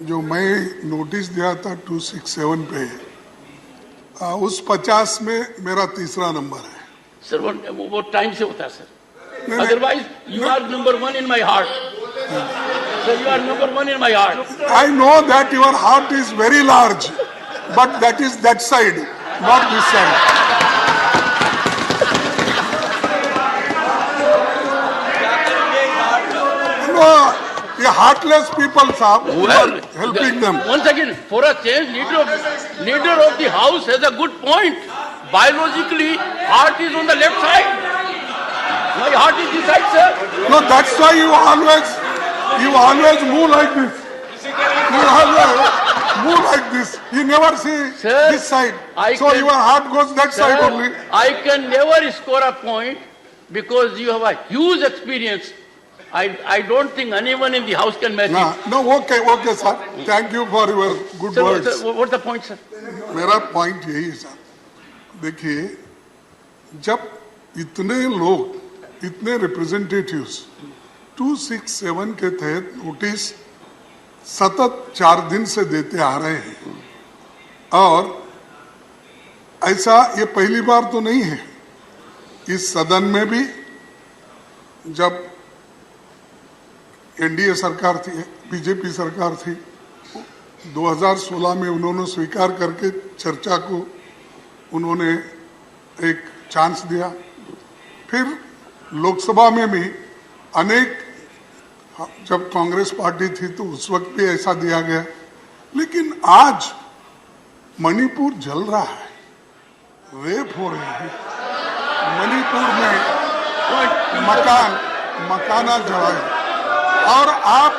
जो मैं नोटिस दिया था 267 पे उस 50 में मेरा तीसरा नंबर है सर। वो टाइम से होता है sir, otherwise you are number 1 in my heart sir, you are number 1 in my heart. I know that your heart is very large but that is that side not this side. ये heartless people, साहब, well, helping them. Once again, for a change, leader of the house has a good point. Biologically, heart is on the left side. My heart is this side, sir. No, that's why you always move like this. You always move like this. You never see Sir, this side. So your heart goes that side only. I can never score a point because you have a huge experience. I don't think anyone in the house can match it. No, okay, sir. Thank you for your good Sir, words. what's the point, sir? मेरा point यही है sir, देखिए, जब इतने लोग, इतने representatives 267 के तहत नोटिस सतत 4 दिन से देते आ रहे हैं और ऐसा ये पहली बार तो नहीं है। इस सदन में भी जब एनडीए सरकार थी, बीजेपी सरकार थी, 2016 में उन्होंने स्वीकार करके चर्चा को उन्होंने एक चांस दिया। फिर लोकसभा में भी अनेक, जब कांग्रेस पार्टी थी तो उस वक्त भी ऐसा दिया गया। लेकिन आज मणिपुर जल रहा है, रेप हो रहे हैं, मणिपुर में मकाना जला है और आप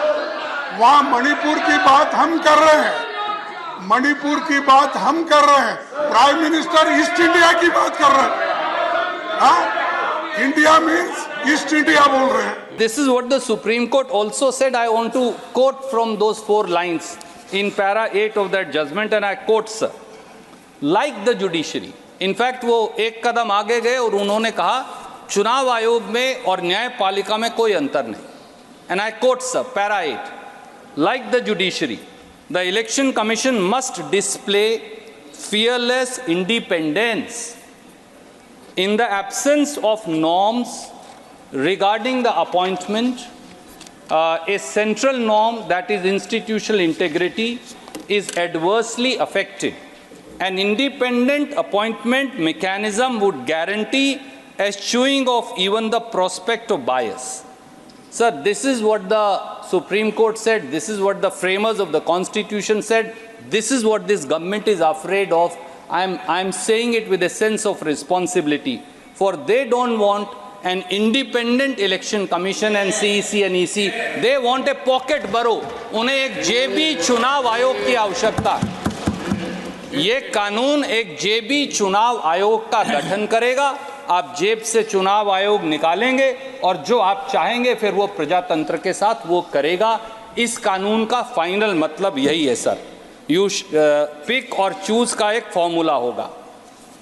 वहां मणिपुर की बात हम कर रहे हैं, मणिपुर की बात हम कर रहे हैं, प्राइम मिनिस्टर ईस्ट इंडिया की बात कर रहे हैं। हाँ, इंडिया मीन्स ईस्ट इंडिया बोल रहे हैं। This is what the Supreme Court also said. I want to quote from those 4 lines in para 8 of that judgment, and I quote, sir, like the judiciary. In fact, वो एक कदम आगे गए और उन्होंने कहा चुनाव आयोग में और न्यायपालिका में कोई अंतर नहीं। And I quote, sir, para 8, like the judiciary, the Election Commission must display fearless independence in the absence of norms regarding the appointment. A central norm, that is institutional integrity, is adversely affected. An independent appointment mechanism would guarantee eschewing of even the prospect of bias. Sir, this is what the Supreme Court said. This is what the framers of the Constitution said. This is what this government is afraid of. I'm saying it with a sense of responsibility. For they don't want an independent election commission and CEC and EC. They want a pocket borough. उन्हें एक जेबी चुनाव आयोग की आवश्यकता है। ये कानून एक जेबी चुनाव आयोग का गठन करेगा। आप जेब से चुनाव आयोग निकालेंगे और जो आप चाहेंगे फिर वो प्रजातंत्र के साथ वो करेगा। इस कानून का फाइनल मतलब यही है सर, यू पिक और चूज का एक फॉर्मूला होगा।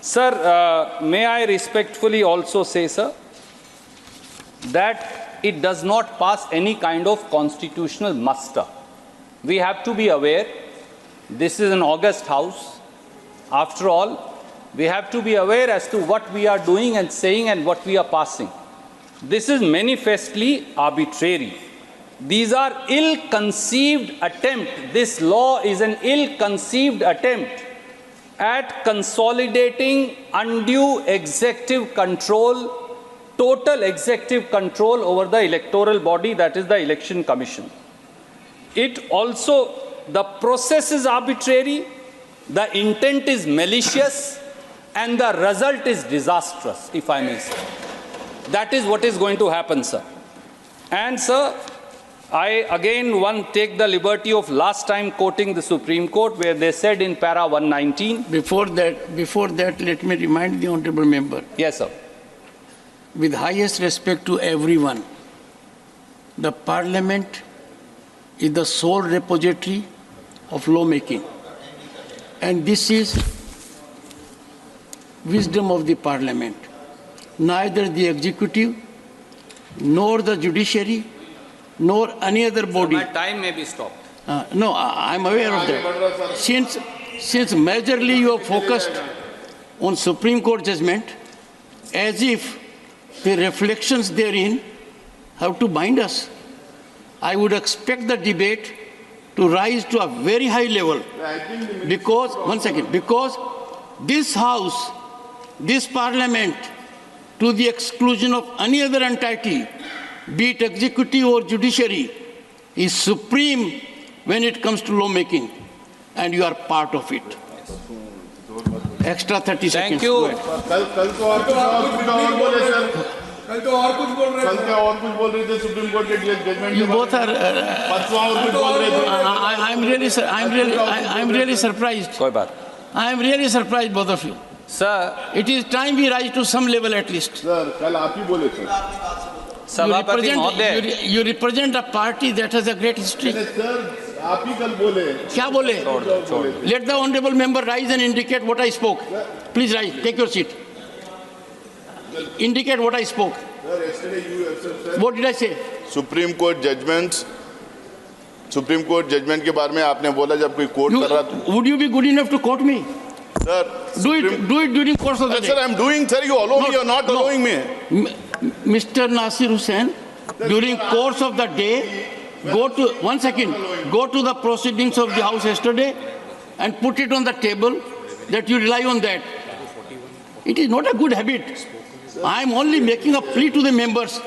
Sir, may I respectfully also say sir that it does not pass any kind of constitutional muster. We have to be aware this is an august house. After all, we have to be aware as to what we are doing and saying and what we are passing. This is manifestly arbitrary. These are ill-conceived attempts. This law is an ill-conceived attempt at consolidating undue executive control, total executive control over the electoral body, that is the Election Commission. It also, the process is arbitrary, the intent is malicious, and the result is disastrous, if I may say. That is what is going to happen, sir. And sir, I again take the liberty of last time quoting the Supreme Court where they said in para 119. Before that, let me remind the honorable member. Yes, sir. With highest respect to everyone, the Parliament is the sole repository of lawmaking, and this is wisdom of the Parliament. Neither the executive, nor the judiciary, nor any other body. So my time may be stopped. No, I'm aware of that. Since majorly you are focused on Supreme Court judgment, as if the reflections therein have to bind us, I would expect the debate to rise to a very high level. Because, one second, because this House, this Parliament, to the exclusion of any other entity, be it executive or judiciary, is supreme when it comes to lawmaking, and you are part of it. Extra 30 seconds. Thank you. कल तो और कुछ बोले sir, कल तो और कुछ बोल रहे थे सुप्रीम कोर्ट के जजमेंट You both are. परसों और कुछ बोल रहे थे. I'm really surprised. कोई बात. I am really surprised, both of you. Sir, It is time we rise to some level at least. Sir कल आप ही बोले थे. सभापति महोदय. You represent a party that has a great history. Sir आप ही कल बोले. क्या बोले? Let the honorable member rise and indicate what I spoke. Please rise. Take your seat. Indicate what I spoke. Sir, yesterday you have said. What did I say? Supreme court judgement के बारे में आपने बोला जब कोई court कर रहा था. Would you be good enough to quote me? Sir Do it during course of the day. Sir, I'm doing, sir. You allow me. You're not allowing me. Mr. Nasir Hussain, during course of the day, go to the proceedings of the House yesterday and put it on the table that you rely on that. It is not a good habit. I am only making a plea to the members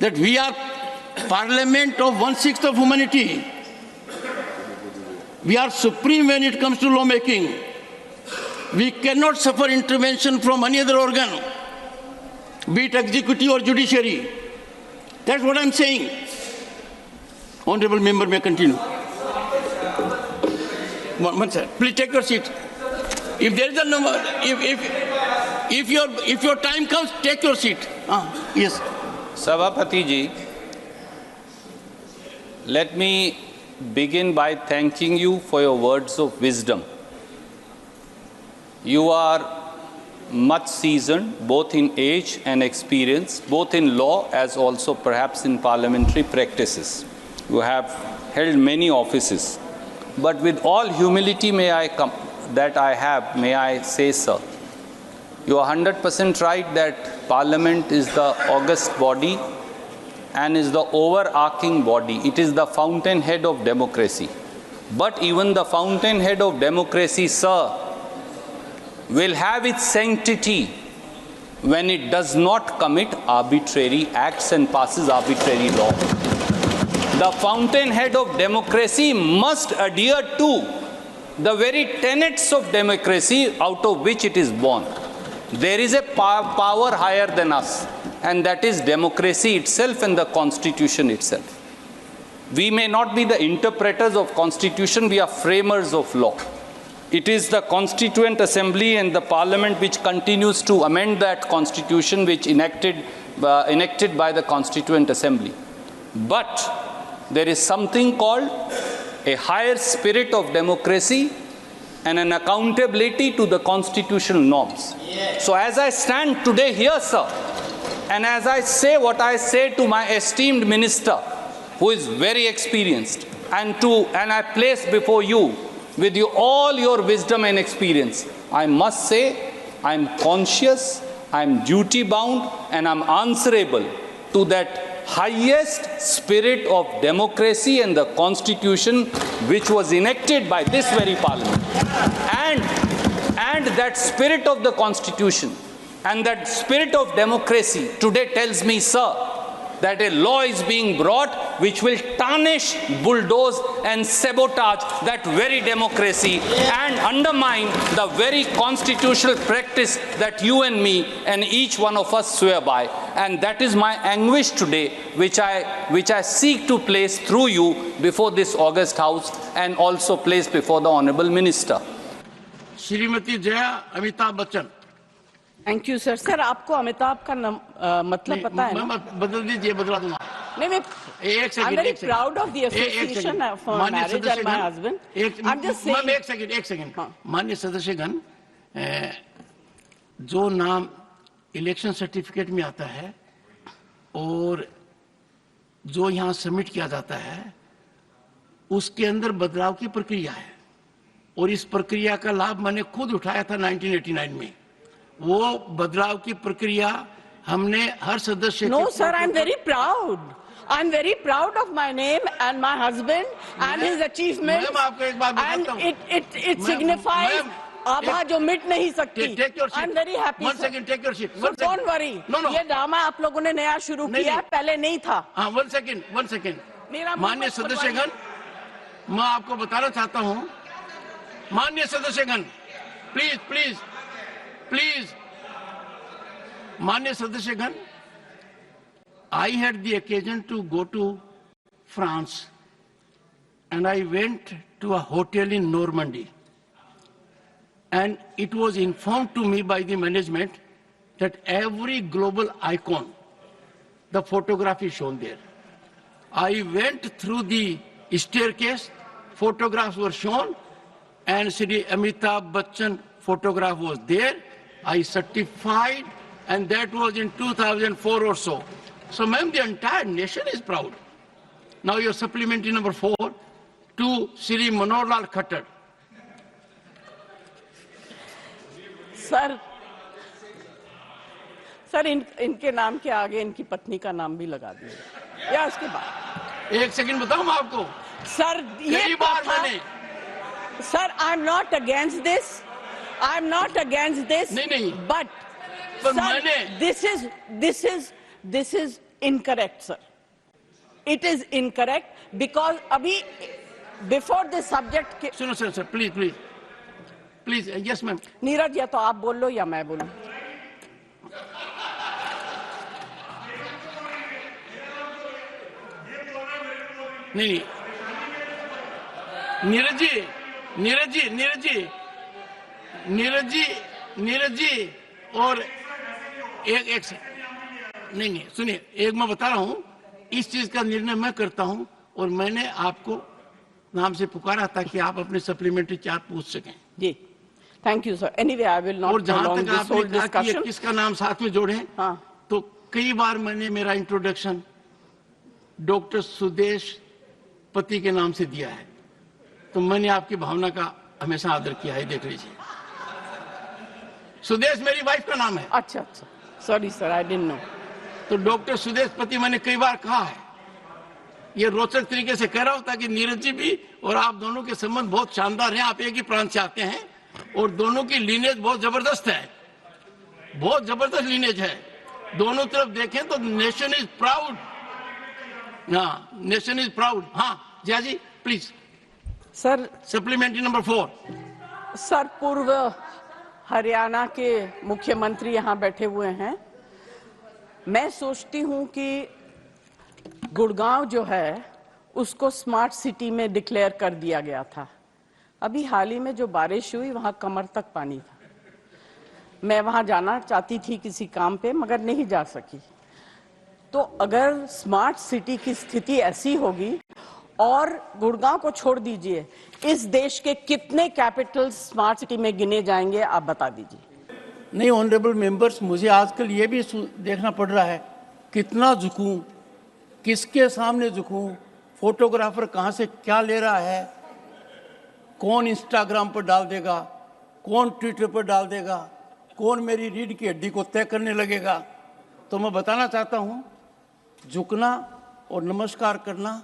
that we are Parliament of 1/6 of humanity. We are supreme when it comes to lawmaking. We cannot suffer intervention from any other organ, be it executive or judiciary. That's what I'm saying. Honorable member may continue. One sir, please take your seat. If there is a number, if your time comes, take your seat. Yes. सभापति जी, let me begin by thanking you for your words of wisdom. You are much seasoned, both in age and experience, both in law as also perhaps in parliamentary practices. You have held many offices. But with all humility may I say, sir, you are 100% right that Parliament is the august body and is the overarching body. It is the fountainhead of democracy. But even the fountainhead of democracy, sir, will have its sanctity when it does not commit arbitrary acts and passes arbitrary law. The fountainhead of democracy must adhere to the very tenets of democracy out of which it is born. There is a power higher than us, and that is democracy itself and the Constitution itself. We may not be the interpreters of Constitution, we are framers of law. It is the Constituent Assembly and the Parliament which continues to amend that Constitution which enacted by the Constituent Assembly. But there is something called a higher spirit of democracy and an accountability to the constitutional norms. So as I stand today here, sir, and as I say what I say to my esteemed minister, who is very experienced, and I place before you, with all your wisdom and experience, I must say I'm conscious, I'm duty bound, and I'm answerable to that highest spirit of democracy and the Constitution which was enacted by this very Parliament. And that spirit of the Constitution and that spirit of democracy today tells me, sir, that a law is being brought which will tarnish, bulldoze and sabotage that very democracy and undermine the very constitutional practice that you and me and each one of us swear by. And that is my anguish today, which I seek to place through you before this august House and also place before the Honorable Minister. Shrimati Jaya Amitabh Bachchan. Thank you sir. Sir आपको अमिताभ का मतलब पता है ना? बदल दीजिए, बदला दूंगा. नहीं, मैं एक second. I'm very proud of the association for marriage and my husband. I'm just saying. एक सेकंड. माननीय सदस्यगण, जो नाम इलेक्शन सर्टिफिकेट में आता है और जो यहाँ सबमिट किया जाता है, उसके अंदर बदलाव की प्रक्रिया है और इस प्रक्रिया का लाभ मैंने खुद उठाया था 1989 में। वो बदलाव की प्रक्रिया हमने हर सदस्य No, sir, I'm very proud. I'm very proud of my name and my husband and his achievements. Ma'am, आपको एक बात And बताता हूँ। it signifies आभा जो मिट नहीं सकती। Take your seat. I'm very happy. One sir. second, take your seat. So One second. don't worry. No, no. ये ड्रामा आप लोगों ने नया शुरू नहीं, किया, नहीं। पहले नहीं था। हाँ, one second. मेरा माननीय मुंह मत सदस्यगण, मैं आपको बताना चाहता हूँ, माननीय सदस्यगण, प्लीज, माननीय सदस्यगण, I had the occasion to go to France and I went to a hotel in Normandy. And it was informed to me by the management that every global icon, the photograph is shown there. I went through the staircase, photographs were shown, and Shri Amitabh Bachchan photograph was there. I certified, and that was in 2004 or so. So, ma'am, the entire nation is proud. Now, your supplementary number 4 to Shri Manohar Lal Khattar. Sir इनके नाम के आगे इनकी पत्नी का नाम भी लगा दिया या उसके बाद। एक सेकंड बताऊं मैं आपको। सर ये कई बार मैंने sir I am not against this नहीं बट मैंने this is incorrect sir, it is incorrect because अभी बिफोर दिस सब्जेक्ट सुनो sir please yes ma'am. Neeraj या तो आप बोल लो या मैं बोलूं। नहीं नीरज जी और एक से नहीं सुनिए, एक मैं बता रहा हूं, इस चीज का निर्णय मैं करता हूं और मैंने आपको नाम से पुकारा था कि आप अपने सप्लीमेंट्री चार्ट पूछ सकें। जी thank you sir. Anyway I will not और जहां तक आपने कहा कि किसका नाम साथ में जोड़े, हाँ। तो कई बार मैंने मेरा इंट्रोडक्शन डॉक्टर सुदेश पति के नाम से दिया है, तो मैंने आपकी भावना का हमेशा आदर किया है। देख लीजिए, सुदेश मेरी वाइफ का नाम है। अच्छा sorry sir, I didn't know. तो डॉक्टर सुदेश पति मैंने कई बार कहा है, ये रोचक तरीके से कह रहा हूं ताकि नीरज जी भी और आप दोनों के संबंध बहुत शानदार हैं। आप एक ही प्रांत से आते हैं और दोनों की लीनेज बहुत जबरदस्त है, बहुत जबरदस्त लीनेज है। दोनों तरफ देखें तो नेशन इज प्राउड। हाँ, नेशन इज प्राउड। हाँ Jaya ji please. Sir supplementary number 4। Sir पूर्व हरियाणा के मुख्यमंत्री यहाँ बैठे हुए हैं। मैं सोचती हूँ कि गुड़गांव जो है उसको स्मार्ट सिटी में डिक्लेयर कर दिया गया था। अभी हाल ही में जो बारिश हुई वहां कमर तक पानी था। मैं वहां जाना चाहती थी किसी काम पे मगर नहीं जा सकी। तो अगर स्मार्ट सिटी की स्थिति ऐसी होगी, और गुड़गांव को छोड़ दीजिए, इस देश के कितने कैपिटल स्मार्ट सिटी में गिने जाएंगे आप बता दीजिए। नहीं ऑनरेबल मेंबर्स, मुझे आजकल ये भी देखना पड़ रहा है कितना झुकूं, किसके सामने झुकूं, फोटोग्राफर कहाँ से क्या ले रहा है, कौन इंस्टाग्राम पर डाल देगा, कौन ट्विटर पर डाल देगा, कौन मेरी रीढ़ की हड्डी को तय करने लगेगा। तो मैं बताना चाहता हूँ, झुकना और नमस्कार करना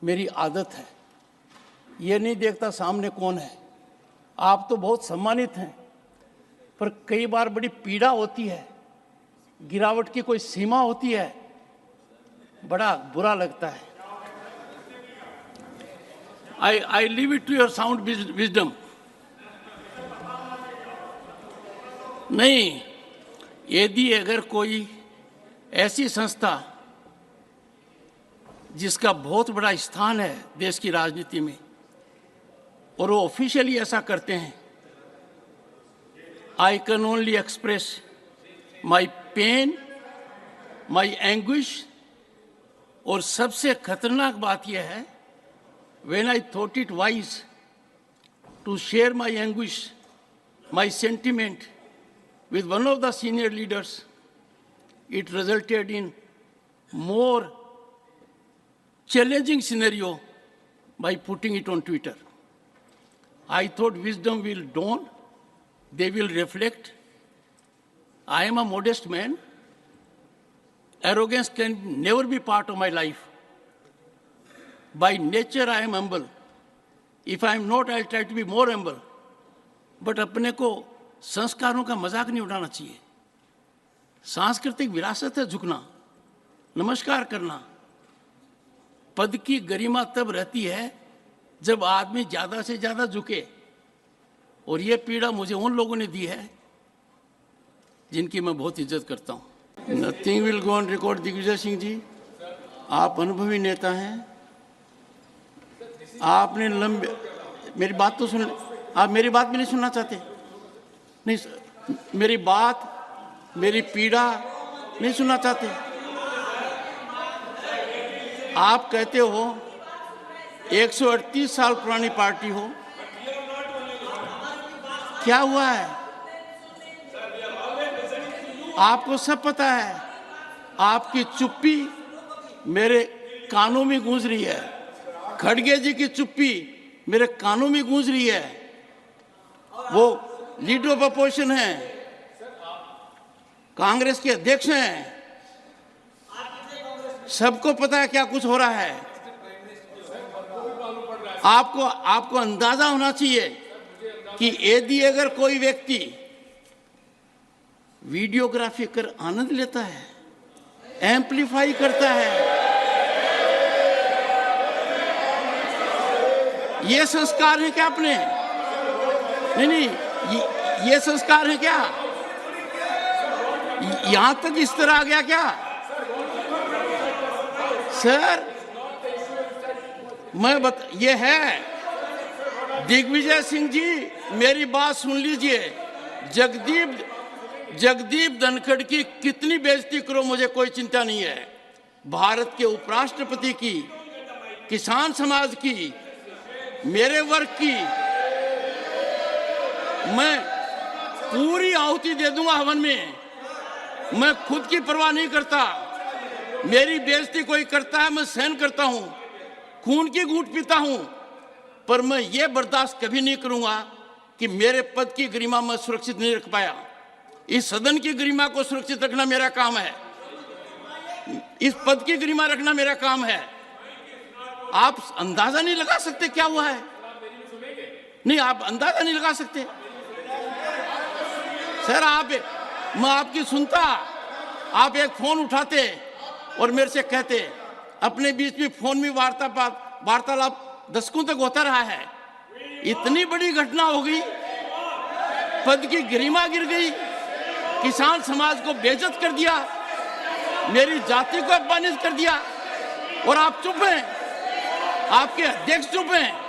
मेरी आदत है। ये नहीं देखता सामने कौन है। आप तो बहुत सम्मानित हैं, पर कई बार बड़ी पीड़ा होती है, गिरावट की कोई सीमा होती है, बड़ा बुरा लगता है। I leave it to your sound wisdom. नहीं, यदि अगर कोई ऐसी संस्था जिसका बहुत बड़ा स्थान है देश की राजनीति में और वो ऑफिशियली ऐसा करते हैं, I can only express my pain, my anguish, और सबसे खतरनाक बात यह है, when I thought it wise to share my anguish, my sentiment with one of the senior leaders, it resulted in more challenging scenario by putting it on Twitter. I thought wisdom will dawn, they will reflect. I am a modest man. Arrogance can never be part of my life. By nature, I am humble. If I am not, I'll try to be more humble. But अपने को संस्कारों का मजाक नहीं उड़ाना चाहिए. सांस्कृतिक विरासत है झुकना, नमस्कार करना. पद की गरिमा तब रहती है जब आदमी ज्यादा से ज्यादा झुके. और ये पीड़ा मुझे उन लोगों ने दी है जिनकी मैं बहुत इज्जत करता हूँ. Nothing will go on record. Digvijay Singh ji, आप अनुभवी नेता हैं. आपने लंबे, मेरी बात तो सुन, आप मेरी बात भी नहीं सुनना चाहते? नहीं, मेरी बात, मेरी पीड़ा नहीं सुनना चाहते? आप कहते हो 138 साल पुरानी पार्टी हो. क्या हुआ है? आपको सब पता है. आपकी चुप्पी मेरे कानों में गूंज रही है. खड़गे जी की चुप्पी मेरे कानों में गूंज रही है. वो लीडर ऑफ अपोजिशन है, कांग्रेस के अध्यक्ष हैं. सबको पता है क्या कुछ हो रहा है. आपको अंदाजा होना चाहिए कि यदि अगर कोई व्यक्ति वीडियोग्राफी कर आनंद लेता है, एम्पलीफाई करता है, ये संस्कार है क्या अपने? नहीं, ये संस्कार है क्या? यहां तक इस तरह आ गया क्या? सर, ये है. दिग्विजय सिंह जी, मेरी बात सुन लीजिए. जगदीप धनखड़ की कितनी बेइज्जती करो, मुझे कोई चिंता नहीं है. भारत के उपराष्ट्रपति की, किसान समाज की, मेरे वर्ग की मैं पूरी आहुति दे दूंगा हवन में. मैं खुद की परवाह नहीं करता. मेरी बेइज्जती कोई करता है, मैं सहन करता हूं, खून की घूंट पीता हूं. पर मैं ये बर्दाश्त कभी नहीं करूंगा कि मेरे पद की गरिमा मैं सुरक्षित नहीं रख पाया. इस सदन की गरिमा को सुरक्षित रखना मेरा काम है. इस पद की गरिमा रखना मेरा काम है. आप अंदाजा नहीं लगा सकते क्या हुआ है. नहीं, आप अंदाजा नहीं लगा सकते. सर, मैं आपकी सुनता, आप एक फोन उठाते और मेरे से कहते. अपने बीच में फोन में वार्तालाप दशकों तक होता रहा है. इतनी बड़ी घटना हो गई, पद की गरिमा गिर गई, किसान समाज को बेइज्जत कर दिया, मेरी जाति को अपमानित कर दिया, और आप चुप हैं. आपके अध्यक्ष चुप हैं.